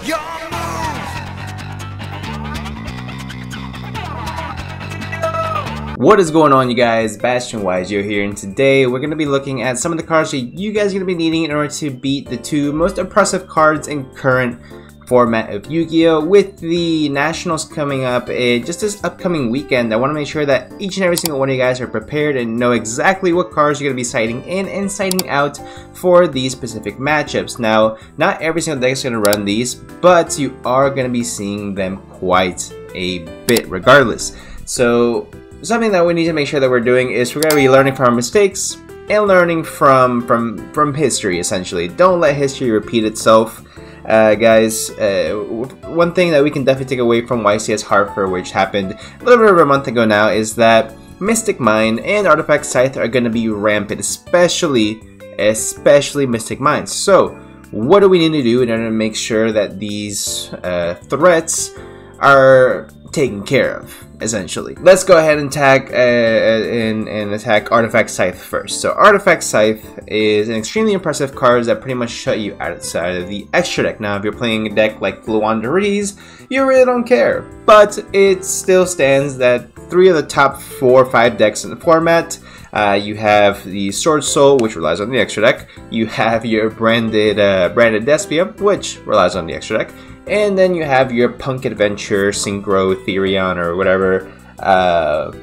Your move. What is going on, you guys? Bashtian here, and today we're going to be looking at some of the cards that you guys are going to be needing in order to beat the two most impressive cards in current format of Yu-Gi-Oh! With the Nationals coming up just this upcoming weekend. I want to make sure that each and every single one of you guys are prepared and know exactly what cards you're going to be sighting in and sighting out for these specific matchups. Now, not every single deck is going to run these, but you are going to be seeing them quite a bit regardless. So something that we need to make sure that we're doing is we're going to be learning from our mistakes and learning from history, essentially. Don't let history repeat itself. Guys, one thing that we can definitely take away from YCS Hartford, which happened a little bit over a month ago now, is that Mystic Mine and Artifact Scythe are going to be rampant, especially Mystic Mine. So, what do we need to do in order to make sure that these threats are taken care of, essentially? Let's go ahead and attack Artifact Scythe first. So Artifact Scythe is an extremely impressive card that pretty much shut you outside of the extra deck. Now, if you're playing a deck like p.u.n.k, you really don't care, but it still stands that 3 of the top 4 or 5 decks in the format. You have the Sword Soul, which relies on the extra deck. You have your branded Despia, which relies on the extra deck. And then you have your Punk Adventure, Synchro, Therion, or whatever,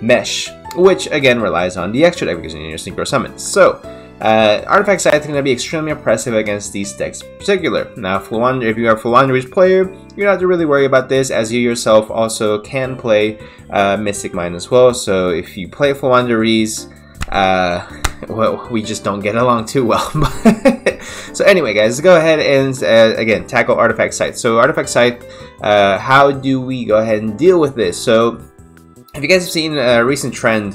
Mesh, which again relies on the extra deck because you need your Synchro summons. So, Artifact Scythe is going to be extremely impressive against these decks in particular. Now, if you are a p.u.n.k player, you don't have to really worry about this, as you yourself also can play Mystic Mine as well. So, if you play p.u.n.k, well, we just don't get along too well. So anyway, guys, let's go ahead and again tackle Artifact Scythe. So Artifact Scythe, how do we go ahead and deal with this? So if you guys have seen a recent trend,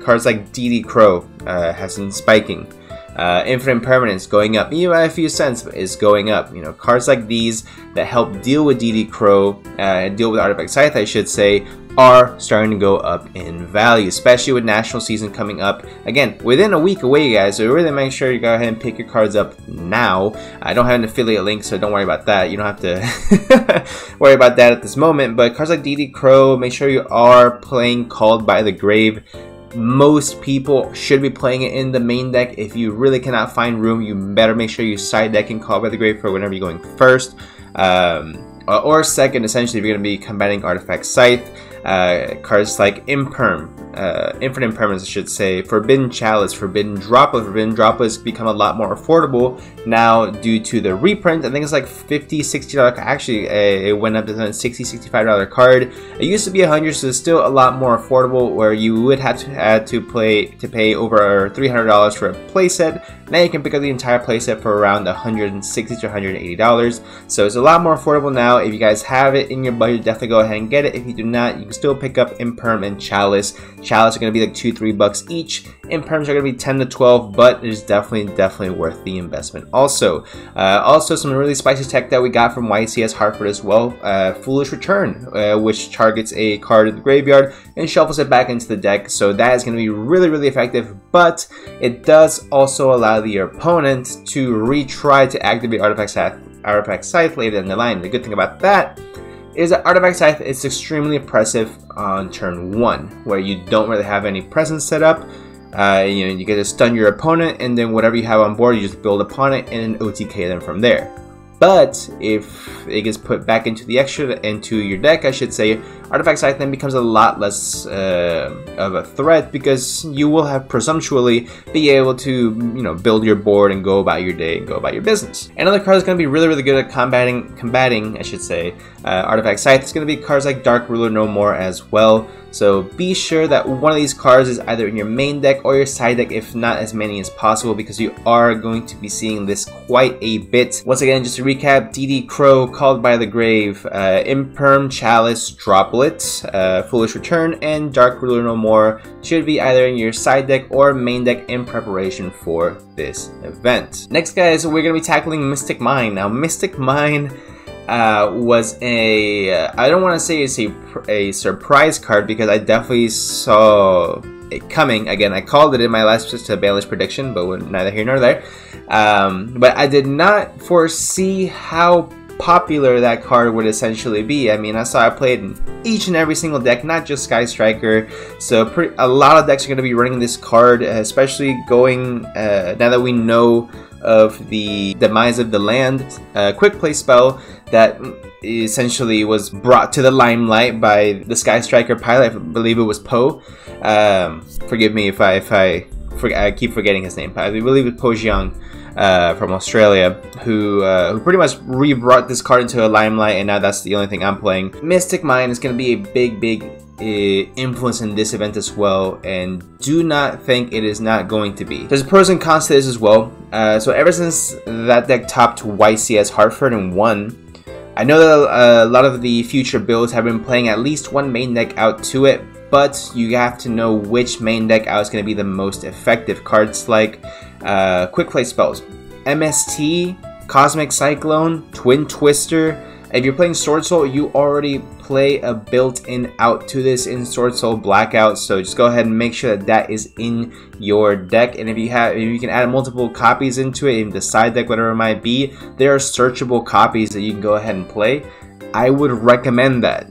cards like DD Crow has been spiking. Infinite Impermanence going up, even by a few cents, is going up. You know, cards like these that help deal with DD Crow, deal with Artifact Scythe, I should say, are starting to go up in value, especially with National Season coming up again within a week away, guys. So really make sure you go ahead and pick your cards up now. I don't have an affiliate link, so don't worry about that. You don't have to worry about that at this moment. But cards like DD Crow, make sure you are playing Called by the Grave. Most people should be playing it in the main deck. If you really cannot find room, you better make sure you side deck and Called by the Grave for whenever you're going first or second, essentially, if you're going to be combating Artifact Scythe. Cards like Infinite Impermanence, I should say, Forbidden Chalice, Forbidden Droplets become a lot more affordable now due to the reprint. I think it's like $50, $60. Actually, it went up to a $60, $65 card. It used to be $100, so it's still a lot more affordable, where you would have to pay over $300 for a playset. Now you can pick up the entire playset for around $160 to $180. So it's a lot more affordable now. If you guys have it in your budget, definitely go ahead and get it. If you do not, you can still pick up Imperm and Chalice. Chalice are going to be like $2-3 each. Imperms are going to be 10 to 12, but it's definitely worth the investment. Also some really spicy tech that we got from YCS Hartford as well. Foolish Return, which targets a card in the graveyard and shuffles it back into the deck. So that is going to be really effective, but it does also allow the opponent to retry to activate Artifact Scythe later in the line. The good thing about that is that Artifact Scythe is extremely impressive on turn 1, where you don't really have any presence set up. You get to stun your opponent, and then whatever you have on board, you just build upon it and then OTK them from there. But if it gets put back into your deck, I should say, Artifact Scythe then becomes a lot less of a threat, because you will have presumptuously be able to, build your board and go about your day and go about your business. Another card that's going to be really good at combating, I should say, Artifact Scythe is going to be cards like Dark Ruler No More as well. So be sure that one of these cards is either in your main deck or your side deck, if not as many as possible, because you are going to be seeing this quite a bit. Once again, just to recap, DD Crow, Called by the Grave, Imperm, Chalice, Droplet, Foolish Return, and Dark Ruler No More should be either in your side deck or main deck in preparation for this event. Next, guys, we're going to be tackling Mystic Mine. Now, Mystic Mine was I don't want to say it's a surprise card, because I definitely saw it coming. Again, I called it in my last Baelish prediction, but we're neither here nor there. But I did not foresee how popular that card would essentially be. I mean, I saw it played in each and every single deck, not just Sky Striker. So a lot of decks are going to be running this card, especially going now that we know of the demise of the land quick play spell that essentially was brought to the limelight by the Sky Striker pilot. I believe it was Po. Forgive me if I keep forgetting his name. I believe it was p.u.n.k from Australia, who pretty much re-brought this card into a limelight, and now that's the only thing I'm playing. Mystic Mine is going to be a big influence in this event as well, and do not think it is not going to be. There's pros and cons to this as well. So ever since that deck topped YCS Hartford and won, I know that a lot of the future builds have been playing at least one main deck out to it, but you have to know which main deck out is going to be the most effective. Cards like quick play spells, MST, Cosmic Cyclone, Twin Twister. If you're playing Sword Soul, you already play a built-in out to this in Sword Soul Blackout, so just go ahead and make sure that that is in your deck. And if you can add multiple copies into it, in the side deck, whatever it might be, there are searchable copies that you can go ahead and play. I would recommend that.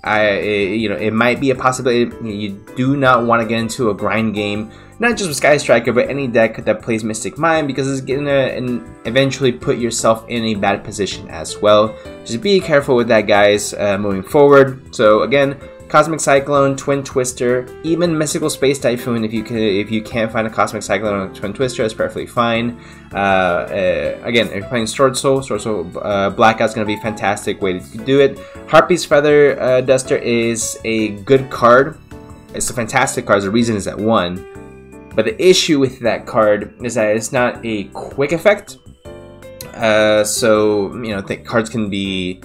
It might be a possibility. You do not want to get into a grind game, not just with Sky Striker, but any deck that plays Mystic Mine, because it's going to eventually put yourself in a bad position as well. Just be careful with that, guys, moving forward. So again, Cosmic Cyclone, Twin Twister, even Mystical Space Typhoon. If you can't find a Cosmic Cyclone or a Twin Twister, that's perfectly fine. Again, if you're playing Sword Soul Blackout's going to be a fantastic way to do it. Harpy's Feather Duster is a good card. It's a fantastic card. The reason is that one. But the issue with that card is that it's not a quick effect. So, the cards can be...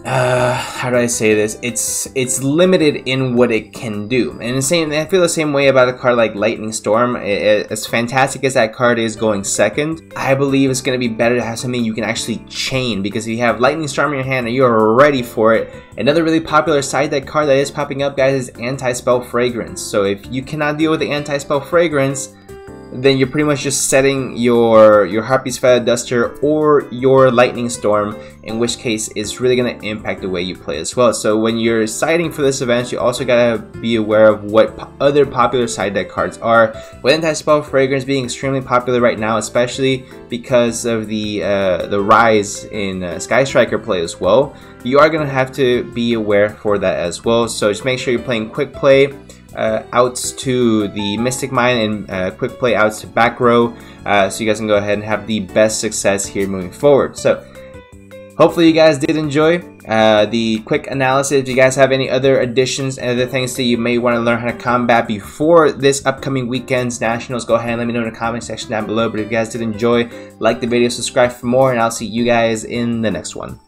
how do I say this? It's limited in what it can do, and I feel the same way about a card like Lightning Storm. As fantastic as that card is going second, I believe it's going to be better to have something you can actually chain, because if you have Lightning Storm in your hand and you are ready for it. Another really popular side deck card that is popping up, guys, is Anti-Spell Fragrance. So if you cannot deal with the Anti-Spell Fragrance, then you're pretty much just setting your Harpy's Feather Duster or your Lightning Storm, in which case it's really going to impact the way you play as well. So when you're siding for this event, you also got to be aware of what other popular side deck cards are. With Anti-Spell Fragrance being extremely popular right now, especially because of the rise in Sky Striker play as well, you are going to have to be aware for that as well. So just make sure you're playing quick play outs to the Mystic Mine and quick play outs to back row, so you guys can go ahead and have the best success here moving forward. So hopefully you guys did enjoy the quick analysis. If you guys have any other additions and other things that you may want to learn how to combat before this upcoming weekend's Nationals, go ahead and let me know in the comment section down below. But if you guys did enjoy, like the video, subscribe for more, and I'll see you guys in the next one.